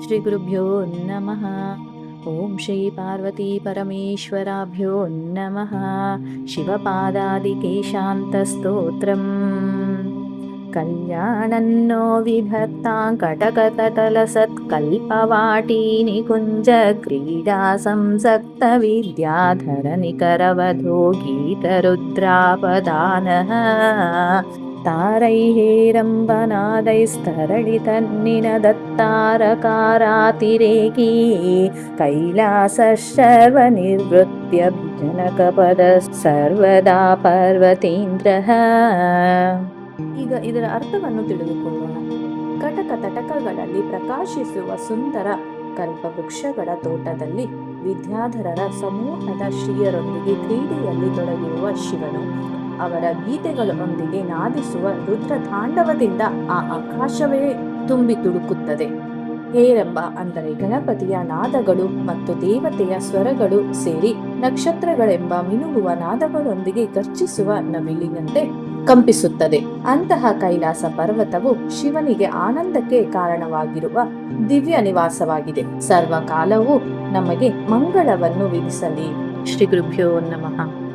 ಶ್ರೀ ಗುರುಭ್ಯೋ ನಮಃ. ಓಂ ಶ್ರೀ ಪಾರ್ವತಿ ಪರಮೇಶ್ವರಾಭ್ಯೋ ನಮಃ. ಶಿವಪಾದಾದಿಕೇಶಾಂತಸ್ತೋತ್ರಂ. ಕಲ್ಯಾಣನ್ನೋ ವಿಭಕ್ತಾಂ ಕಟಕತಟಲಸತ್ಕಲ್ಪವಾಟಿ ನಿಕುಂಜ ಕ್ರೀಡಾ ಸಂಸಕ್ತ ವಿದ್ಯಾಧರ ನಿಕರವಧೋ ಗೀತರುದ್ರಾಪದಾನಃ. ತಾರೈಹೇರಂಬನಾದೈಸ್ತರಳಿತನ್ನಿನ ದತ್ತಾರಕಾರಾತಿರೇಕೀ ಕೈಲಾಸ ಸರ್ವನಿರ್ವೃತ್ಯ ಜನಕಪದ ಸರ್ವದಾ ಪರ್ವತೇಂದ್ರಃ. ಈಗ ಇದರ ಅರ್ಥವನ್ನು ತಿಳಿದುಕೊಳ್ಳೋಣ. ಕಟಕ ತಟಕಗಳಲ್ಲಿ ಪ್ರಕಾಶಿಸುವ ಸುಂದರ ಕಲ್ಪವೃಕ್ಷಗಳ ತೋಟದಲ್ಲಿ ವಿದ್ಯಾಧರರ ಸಮೂಹದ ಶ್ರೀಯರೊಂದಿಗೆ ಕ್ರೀಡೆಯಲ್ಲಿ ತೊಡಗಿರುವ ಶಿವನು ಅವರ ಗೀತೆಗಳೊಂದಿಗೆ ನಾದಿಸುವ ರುದ್ರ ತಾಂಡವದಿಂದ ಆ ಆಕಾಶವೇ ತುಂಬಿ ತುಳುಕುತ್ತದೆ. ಹೇರಂಬ ಅಂದರೆ ಗಣಪತಿಯ ನಾದಗಳು ಮತ್ತು ದೇವತೆಯ ಸ್ವರಗಳು ಸೇರಿ ನಕ್ಷತ್ರಗಳೆಂಬ ಮಿನುಗುವ ನಾದಗಳೊಂದಿಗೆ ಗರ್ಜಿಸುವ ನವಿಲಿನಂತೆ ಕಂಪಿಸುತ್ತದೆ. ಅಂತಹ ಕೈಲಾಸ ಪರ್ವತವು ಶಿವನಿಗೆ ಆನಂದಕ್ಕೆ ಕಾರಣವಾಗಿರುವ ದಿವ್ಯ ನಿವಾಸವಾಗಿದೆ. ಸರ್ವಕಾಲವೂ ನಮಗೆ ಮಂಗಳವನ್ನು ವಿಧಿಸಲಿ. ಶ್ರೀ ಗುರುಭ್ಯೋ ನಮಃ.